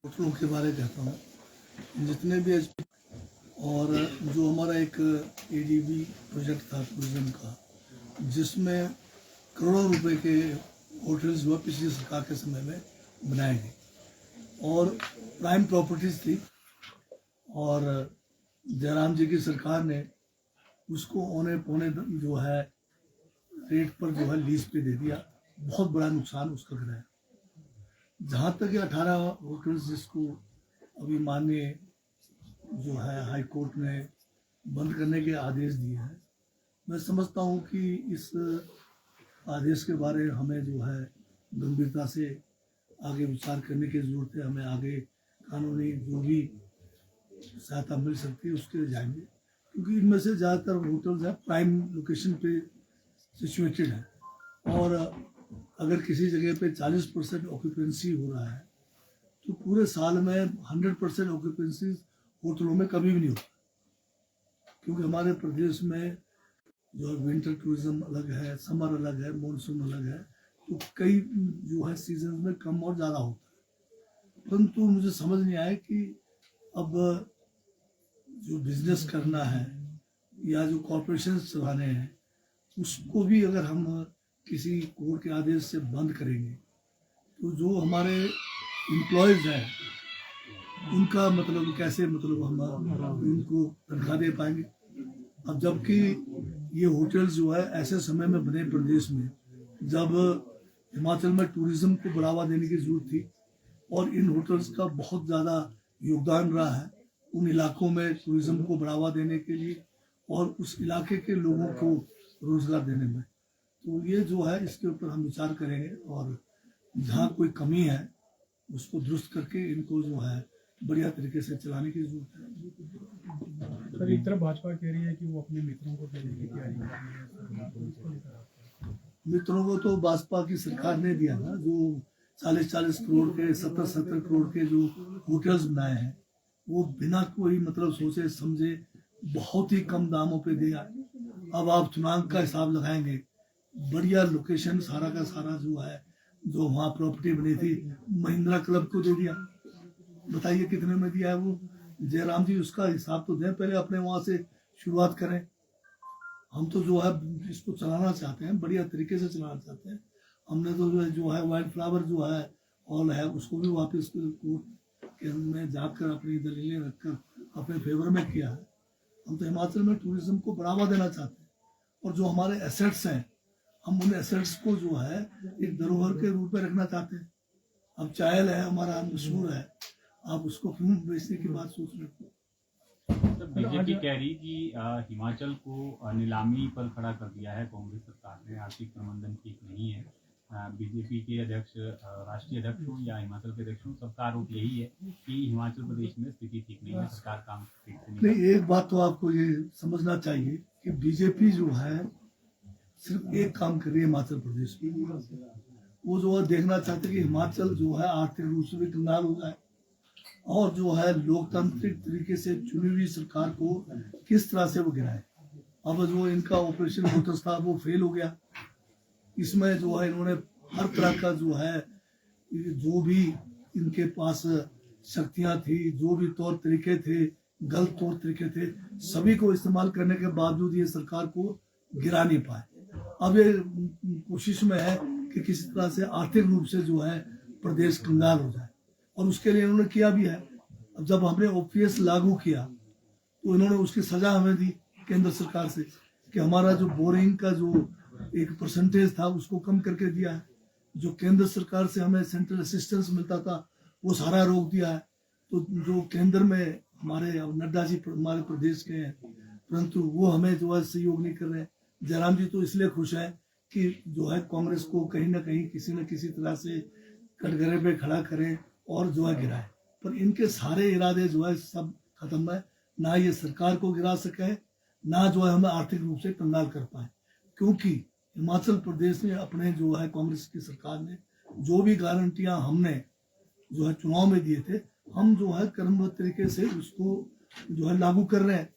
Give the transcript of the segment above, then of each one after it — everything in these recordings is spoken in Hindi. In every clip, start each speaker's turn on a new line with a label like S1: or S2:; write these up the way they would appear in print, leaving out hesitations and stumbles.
S1: होटलों के बारे में कहता हूँ। जितने भी और जो हमारा एक एडीबी प्रोजेक्ट था टूरिज्म का, जिसमें करोड़ों रुपए के होटल्स हुआ पिछली सरकार के समय में बनाए गए और प्राइम प्रॉपर्टीज थी, और जयराम जी की सरकार ने उसको औने पौने जो है रेट पर जो है लीज पे दे दिया। बहुत बड़ा नुकसान उसका कराया। जहाँ तक ये 18 होटल्स जिसको अभी माननीय जो है हाई कोर्ट ने बंद करने के आदेश दिए हैं, मैं समझता हूँ कि इस आदेश के बारे में हमें जो है गंभीरता से आगे विचार करने की ज़रूरत है। हमें आगे कानूनी जो भी सहायता मिल सकती है उसके लिए जाएंगे, क्योंकि इनमें से ज़्यादातर होटल्स हैं प्राइम लोकेशन पे सिचुएटेड है, और अगर किसी जगह पे 40% ऑक्यूपेंसी हो रहा है तो पूरे साल में 100% ऑक्यूपेंसी होटलों में कभी भी नहीं होता, क्योंकि हमारे प्रदेश में जो है विंटर टूरिज्म अलग है, समर अलग है, मानसून अलग है, तो कई जो है सीजन में कम और ज़्यादा होता है। परंतु मुझे समझ नहीं आया कि अब जो बिजनेस करना है या जो कॉरपोरेशन चलाने हैं उसको भी अगर हम किसी कोर्ट के आदेश से बंद करेंगे तो जो हमारे एम्प्लॉयज़ हैं उनका मतलब कैसे हम उनको तनख्वाह दे पाएंगे। अब जबकि ये होटल्स जो है ऐसे समय में बने प्रदेश में जब हिमाचल में टूरिज्म को बढ़ावा देने की जरूरत थी, और इन होटल्स का बहुत ज़्यादा योगदान रहा है उन इलाकों में टूरिज्म को बढ़ावा देने के लिए और उस इलाके के लोगों को रोजगार देने में। तो ये जो है इसके ऊपर हम विचार करेंगे, और जहाँ कोई कमी है उसको दुरुस्त करके इनको जो है बढ़िया तरीके से चलाने की जरूरत है।
S2: सर, एक तरफ भाजपा कह रही है कि वो अपने मित्रों को देने की तैयारी कर रही है।
S1: मित्रों को तो भाजपा की सरकार ने दिया ना, जो 40-40 करोड़ के 70-70 करोड़ के जो होटल्स बनाए हैं वो बिना कोई सोचे समझे बहुत ही कम दामों पे दिया। अब आप चुनाव का हिसाब लगाएंगे, बढ़िया लोकेशन सारा का सारा जो है जो वहाँ प्रॉपर्टी बनी थी महिंद्रा क्लब को दे दिया। बताइए कितने में दिया है वो। जयराम जी उसका हिसाब तो दें, पहले अपने वहाँ से शुरुआत करें। हम तो जो है इसको चलाना चाहते हैं, बढ़िया तरीके से चलाना चाहते हैं। हमने तो जो है वाइल्ड फ्लावर जो है हॉल है उसको भी वापस कोर्ट के में जाकर अपनी दलीलें रखकर अपने फेवर में किया है। हम तो हिमाचल में टूरिज्म को बढ़ावा देना चाहते हैं, और जो हमारे एसेट्स हैं हम उन एसेट्स को जो है एक धरोहर के रूप में रखना चाहते हैं। अब चायल है हमारा मशहूर है, आप उसको क्यों बेचने की बात सोच रहे हो?
S3: बीजेपी कह रही कि हिमाचल को नीलामी पर खड़ा कर दिया है कांग्रेस सरकार ने, आर्थिक प्रबंधन ठीक नहीं है। बीजेपी के अध्यक्ष, राष्ट्रीय अध्यक्ष हो या हिमाचल के अध्यक्ष हो, सबका आरोप यही है कि हिमाचल प्रदेश में स्थिति ठीक नहीं है, सरकार काम ठीक से नहीं।
S1: एक बात तो आपको ये समझना चाहिए कि बीजेपी जो है सिर्फ एक काम कर रही है हिमाचल प्रदेश की, वो जो है देखना चाहते कि हिमाचल जो है आर्थिक रूप से भी कंगाल हो जाए, और जो है लोकतांत्रिक तरीके से चुनी हुई सरकार को किस तरह से वो गिराए। अब जो इनका ऑपरेशन लोटस था वो फेल हो गया। इसमें जो है इन्होंने हर तरह का जो है जो भी इनके पास शक्तियां थी, जो भी तौर तरीके थे, गलत तौर तरीके थे, सभी को इस्तेमाल करने के बावजूद ये सरकार को गिरा नहीं पाए। अब ये कोशिश में है कि किसी तरह से आर्थिक रूप से जो है प्रदेश कंगाल हो जाए, और उसके लिए इन्होंने किया भी है। अब जब हमने ओपीएस लागू किया तो इन्होंने उसकी सजा हमें दी केंद्र सरकार से कि हमारा जो बोरिंग का जो एक परसेंटेज था उसको कम करके दिया है। जो केंद्र सरकार से हमें सेंट्रल असिस्टेंस मिलता था वो सारा रोक दिया है। तो जो केंद्र में हमारे नड्डा जी हमारे प्रदेश के हैं, परंतु वो हमें जो है सहयोग नहीं कर रहे। जयराम जी तो इसलिए खुश है कि जो है कांग्रेस को कहीं ना कहीं किसी न किसी तरह से कटघरे पे खड़ा करें और जो है गिराए, पर इनके सारे इरादे जो है सब खत्म है। ना ये सरकार को गिरा सके, ना जो है हमें आर्थिक रूप से कंगाल कर पाए, क्योंकि हिमाचल प्रदेश ने अपने जो है कांग्रेस की सरकार ने जो भी गारंटियां हमने जो है चुनाव में दिए थे, हम जो है क्रमबद्ध तरीके से उसको जो है लागू कर रहे हैं।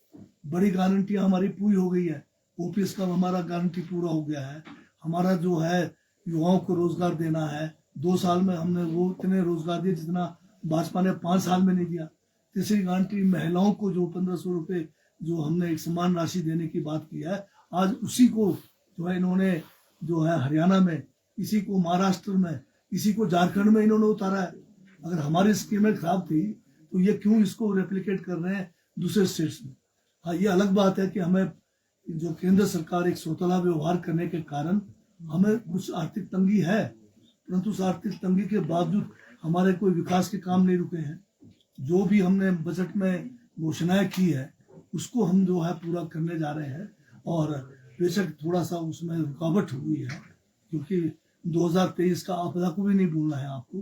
S1: बड़ी गारंटियां हमारी पूरी हो गई है। ओपीएस का हमारा गारंटी पूरा हो गया है। हमारा जो है युवाओं को रोजगार देना है, 2 साल में हमने वो इतने रोजगार दिए जितना भाजपा ने 5 साल में नहीं दिया। तीसरी गारंटी महिलाओं को जो 1500 रुपये जो हमने एक समान राशि देने की बात की है, आज उसी को जो है इन्होंने जो है हरियाणा में, इसी को महाराष्ट्र में, इसी को झारखंड में इन्होंने उतारा है। अगर हमारी स्कीमें खराब थी तो ये क्यों इसको रेप्लिकेट कर रहे हैं दूसरे स्टेट्स में। हाँ, ये अलग बात है कि हमें जो केंद्र सरकार एक सौतला व्यवहार करने के कारण हमें कुछ आर्थिक तंगी है, परंतु उस आर्थिक तंगी के बावजूद हमारे कोई विकास के काम नहीं रुके हैं। जो भी हमने बजट में घोषणाएं की है उसको हम जो है पूरा करने जा रहे हैं। और बेशक थोड़ा सा उसमें रुकावट हुई है, क्योंकि 2023 का आपदा को भी नहीं भूलना है आपको।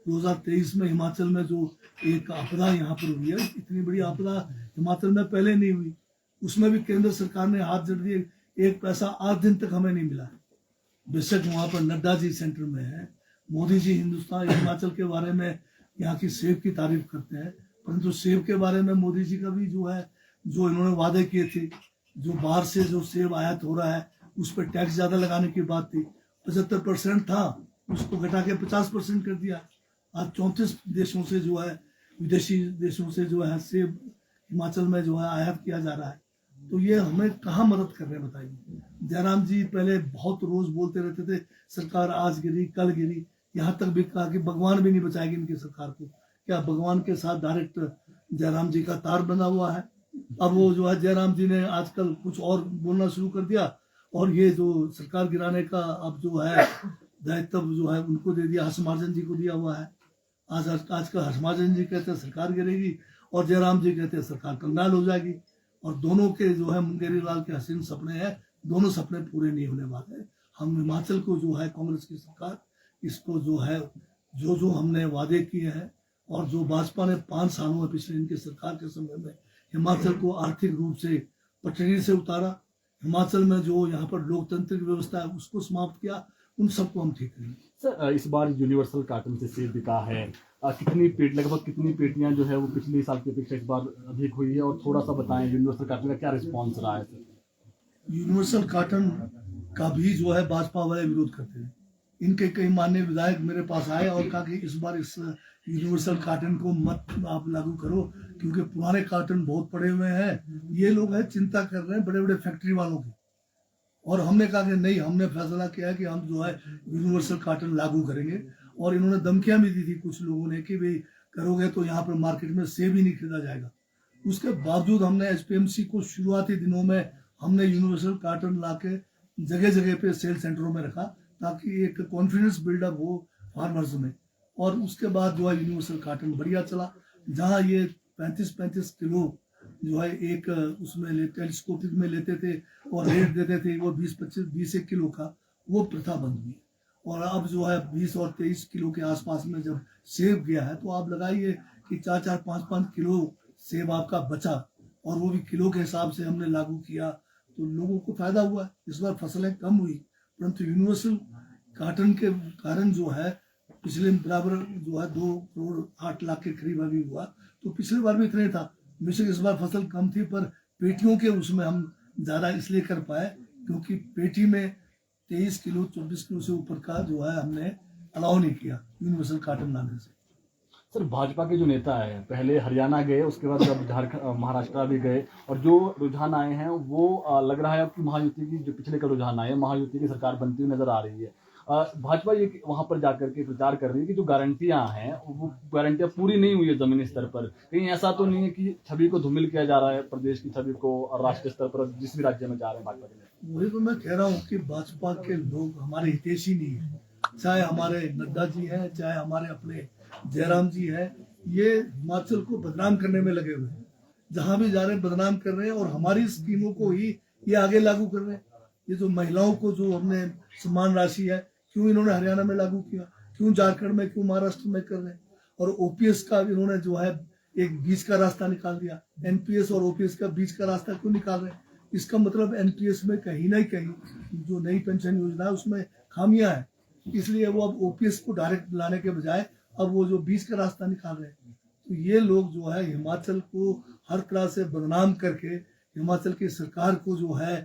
S1: 2023 में हिमाचल में जो एक आपदा यहाँ पर हुई है, इतनी बड़ी आपदा हिमाचल में पहले नहीं हुई। उसमें भी केंद्र सरकार ने हाथ जड़ दिए, एक पैसा आज दिन तक हमें नहीं मिला है। बेशक वहां पर नड्डा जी सेंटर में है, मोदी जी हिंदुस्तान हिमाचल के बारे में यहाँ की सेब की तारीफ करते हैं, परंतु सेब के बारे में मोदी जी का भी जो है, जो इन्होंने वादे किए थे, जो बाहर से जो सेब आयात हो रहा है उस पर टैक्स ज्यादा लगाने की बात थी, 75% था, उसको घटा के 50% कर दिया। आज 34 देशों से जो है, विदेशी देशों से जो है सेब हिमाचल में जो है आयात किया जा रहा है। तो ये हमें कहाँ मदद कर रहे हैं बताइए। जयराम जी पहले बहुत रोज बोलते रहते थे सरकार आज गिरी कल गिरी, यहाँ तक भी कहा कि भगवान भी नहीं बचाएगी इनकी सरकार को। क्या भगवान के साथ डायरेक्ट जयराम जी का तार बना हुआ है? अब वो जो है जयराम जी ने आजकल कुछ और बोलना शुरू कर दिया, और ये जो सरकार गिराने का अब जो है दायित्व जो है उनको दे दिया, हर्षमार्जन जी को दिया हुआ है। आजकल हर्षमार्जन जी कहते हैं सरकार गिरेगी और जयराम जी कहते हैं सरकार कंगाल हो जाएगी। और दोनों के जो है मुंगेरी लाल के हसीन सपने हैं, दोनों सपने पूरे नहीं होने वाले। हम हिमाचल को जो है कांग्रेस की सरकार, इसको जो है जो हमने वादे किए हैं और जो भाजपा ने 5 सालों में पिछले इनकी सरकार के समय में हिमाचल को आर्थिक रूप से पटरी से उतारा, हिमाचल में जो यहाँ पर लोकतांत्रिक व्यवस्था है उसको समाप्त किया, उन सबको हम ठीक करेंगे।
S4: सर, इस बार यूनिवर्सल कार्टन से सेब बिका है, लगभग कितनी पेटियां जो है वो पिछले साल की अपेक्षा इस बार अधिक हुई है, और थोड़ा सा बताएं यूनिवर्सल कार्टन का क्या रिस्पॉन्स रहा है सर?
S1: यूनिवर्सल कार्टन का भी जो है भाजपा वाले विरोध करते हैं। इनके कई माननीय विधायक मेरे पास आए और कहा कि इस बार इस यूनिवर्सल कार्टन को मत आप लागू करो, क्योंकि पुराने कार्टन बहुत पड़े हुए हैं। ये लोग है चिंता कर रहे हैं बड़े बड़े फैक्ट्री वालों की। और हमने कहा कि नहीं, हमने फैसला किया है कि हम जो है यूनिवर्सल कार्टन लागू करेंगे। और इन्होंने धमकियां भी दी थी कुछ लोगों ने कि भाई करोगे तो यहाँ पर मार्केट में सेब ही नहीं खरीदा जाएगा। उसके बावजूद हमने एचपीएमसी को शुरुआती दिनों में हमने यूनिवर्सल कार्टन ला के जगह जगह पे सेल सेंटरों में रखा, ताकि एक कॉन्फिडेंस बिल्डअप हो फार्मर्स में। और उसके बाद जो है यूनिवर्सल कार्टन बढ़िया चला। जहाँ ये 35-35 किलो जो है एक उसमें टेलीस्कोपिक में लेते थे और रेट देते थे वो 20 किलो का, वो प्रथा बंद हुई। और अब जो है 20 और 23 किलो के आसपास में जब सेब गया है, तो आप लगाइए कि 4-4, 5-5 किलो सेब आपका बचा, और वो भी किलो के हिसाब से हमने लागू किया, तो लोगों को फायदा हुआ। इस बार फसलें कम हुई, परंतु यूनिवर्सल कार्टन के कारण जो है पिछले बराबर जो है 2 करोड़ 8 लाख के करीब अभी हुआ। तो पिछली बार भी इतने था, बेशक इस बार फसल कम थी, पर पेटियों के उसमें हम ज्यादा इसलिए कर पाए क्योंकि पेटी में 23 किलो 24 किलो से ऊपर का जो है हमने अलाउ नहीं किया यूनिवर्सल कार्टन लाने से।
S4: सर, भाजपा के जो नेता है पहले हरियाणा गए, उसके बाद अब झारखंड महाराष्ट्र भी गए, और जो रुझान आए हैं वो लग रहा है अब कि महायुति की जो पिछले का रुझान आए हैं, महायुति की सरकार बनती हुई नजर आ रही है। भाजपा ये वहां पर जाकर के प्रचार कर रही है कि जो गारंटियां हैं वो गारंटियां पूरी नहीं हुई है जमीनी स्तर पर। कहीं ऐसा तो नहीं है कि छवि को धूमिल किया जा रहा है, प्रदेश की छवि को, और राष्ट्रीय स्तर पर जिस भी राज्य में जा रहे हैं भाजपा के?
S1: वही तो मैं कह रहा हूँ कि भाजपा के लोग हमारे हितैषी नहीं है, चाहे हमारे नड्डा जी हैं, चाहे हमारे अपने जयराम जी है। ये हिमाचल को बदनाम करने में लगे हुए हैं, जहां भी जा रहे हैं बदनाम कर रहे हैं, और हमारी स्कीमों को ही ये आगे लागू कर रहे हैं। ये जो महिलाओं को जो हमने समान राशि है, क्यों इन्होंने हरियाणा में लागू किया, क्यों झारखंड में, क्यों महाराष्ट्र में कर रहे हैं। और ओपीएस का इन्होंने जो है एक बीच का रास्ता निकाल दिया। एनपीएस और ओपीएस का बीच का रास्ता क्यों निकाल रहे हैं? इसका मतलब एनपीएस में कहीं ना कहीं जो नई पेंशन योजना है उसमें खामियां है, इसलिए वो अब ओपीएस को डायरेक्ट लाने के बजाय अब वो जो बीच का रास्ता निकाल रहे हैं। तो ये लोग जो है हिमाचल को हर तरह से बदनाम करके हिमाचल की सरकार को जो है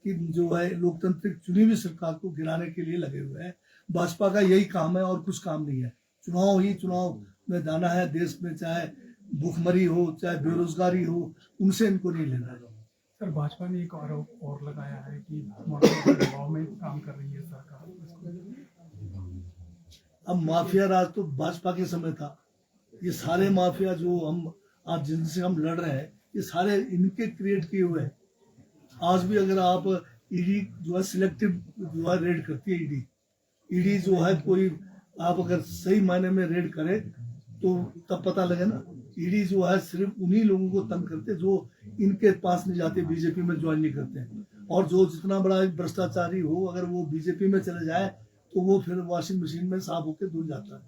S1: कि जो है लोकतांत्रिक चुनी हुई सरकार को गिराने के लिए लगे हुए हैं। भाजपा का यही काम है और कुछ काम नहीं है। चुनाव ही चुनाव में जाना है, देश में चाहे भूखमरी हो चाहे बेरोजगारी हो, उनसे इनको नहीं लेना है।
S2: सर, भाजपा ने एक आरोप और लगाया है कि मॉडल के दबाव में काम कर रही है सरकार।
S1: अब माफिया राज तो भाजपा के समय था। ये सारे माफिया जो हम आज जिनसे हम लड़ रहे हैं, ये सारे इनके क्रिएट किए हुए हैं। आज भी अगर आप ईडी जो है सिलेक्टिव जो है रेड करती है, ईडी जो है कोई आप अगर सही मायने में रेड करें तो तब पता लगे ना। ईडी जो है सिर्फ उन्हीं लोगों को तंग करते जो इनके पास नहीं जाते, बीजेपी में ज्वाइन नहीं करते हैं। और जो जितना बड़ा भ्रष्टाचारी हो, अगर वो बीजेपी में चले जाए तो वो फिर वॉशिंग मशीन में साफ होकर धुल जाता है।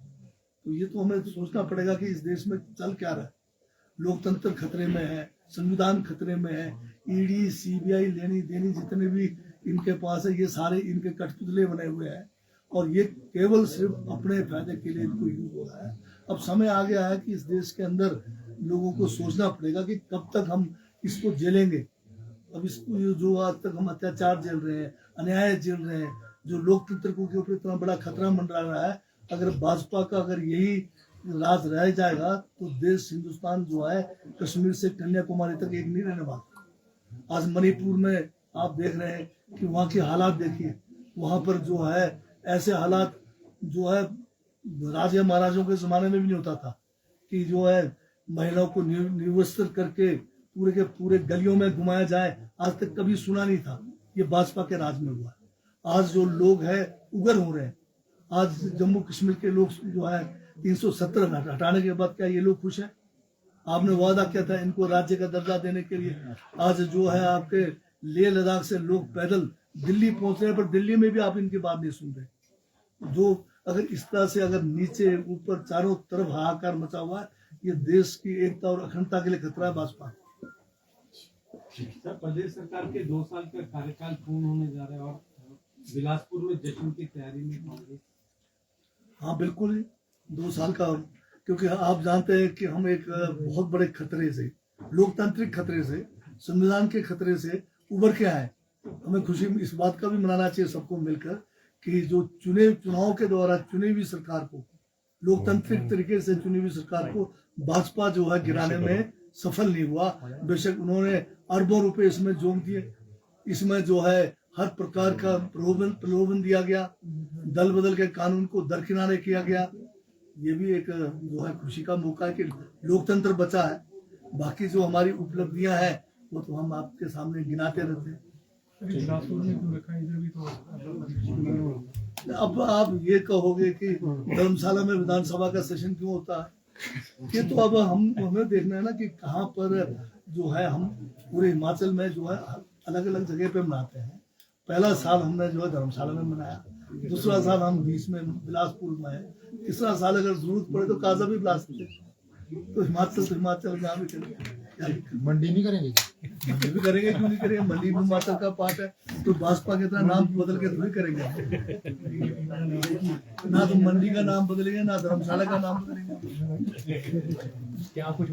S1: तो ये तो हमें सोचना पड़ेगा कि इस देश में चल क्या रहा है। लोकतंत्र खतरे में है, संविधान खतरे में है। ईडी सीबीआई लेनी देनी जितने भी इनके पास है, ये सारे इनके कठपुतले बने हुए हैं और ये केवल सिर्फ अपने फायदे के लिए इनको यूज हो रहा है। अब समय आ गया है कि इस देश के अंदर लोगों को सोचना पड़ेगा कि कब तक हम इसको झेलेंगे। अब इसको जो आज तक हम अत्याचार झेल रहे हैं, अन्याय झेल रहे हैं, जो लोकतंत्र को के ऊपर इतना बड़ा खतरा मंडरा रहा है, अगर भाजपा का अगर यही राज रह जाएगा तो देश हिंदुस्तान जो है कश्मीर से कन्याकुमारी तक एक नहीं रहने वाला। आज मणिपुर में आप देख रहे हैं कि वहाँ के हालात देखिए, वहाँ पर जो है ऐसे हालात जो है राजा महाराजों के जमाने में भी नहीं होता था कि जो है महिलाओं को निर्वस्त्र करके पूरे के पूरे गलियों में घुमाया जाए। आज तक कभी सुना नहीं था, ये भाजपा के राज में हुआ। आज जो लोग हैं उग्र हो रहे हैं। आज जम्मू कश्मीर के लोग जो है 370 हटाने के बाद क्या ये लोग खुश हैं? आपने वादा किया था इनको राज्य का दर्जा देने के लिए। आज जो है आपके लेह लद्दाख से लोग पैदल दिल्ली पहुंच रहे हैं, पर दिल्ली में भी आप इनकी बात नहीं सुन रहे। जो अगर इस तरह से अगर नीचे ऊपर चारों तरफ हाहाकार मचा हुआ है, ये देश की एकता और अखंडता के लिए खतरा है भाजपा।
S5: सर, प्रदेश सरकार के 2 साल का कार्यकाल पूर्ण होने जा रहा है और बिलासपुर में जश्न की तैयारी में कांग्रेस।
S1: हाँ बिल्कुल, 2 साल का, क्योंकि आप जानते हैं कि हम एक बहुत बड़े खतरे से, लोकतांत्रिक खतरे से, संविधान के खतरे से उभर के आए। हमें खुशी इस बात का भी मनाना चाहिए सबको मिलकर कि जो चुनाव के द्वारा चुनी हुई सरकार को, लोकतांत्रिक तरीके से चुनी हुई सरकार को भाजपा जो है गिराने में सफल नहीं हुआ। बेशक उन्होंने अरबों रुपए इसमें जोड़ दिए, इसमें जो है हर प्रकार का प्रलोभन दिया गया, दल बदल के कानून को दरकिनारे किया गया। ये भी एक जो है खुशी का मौका है कि लोकतंत्र बचा है। बाकी जो हमारी उपलब्धियां हैं वो तो हम आपके सामने गिनाते रहते हैं।
S2: बिलासपुर में क्यों रखा, इधर भी तो
S1: अब आप ये कहोगे कि धर्मशाला में विधानसभा का सेशन क्यों होता है, ये तो अब हमें देखना है ना कि कहाँ पर जो है हम पूरे हिमाचल में जो है अलग अलग जगह पे मनाते हैं। पहला साल हमने जो है धर्मशाला में मनाया, दूसरा साल हम बीच में बिलासपुर में है, तीसरा साल अगर जरूरत पड़े तो काजा भी बिलासपुर। तो हिमाचल जहाँ भी करेंगे। मंडी नहीं करेंगे? मंडी भी करेंगे, क्यों नहीं करेंगे? मंडी भी हिमाचल का पार्ट है। तो भाजपा की तरह नाम बदल के थोड़ी करेंगे। ना तो मंडी का नाम बदलेंगे, ना धर्मशाला का नाम बदलेंगे।
S2: क्या कुछ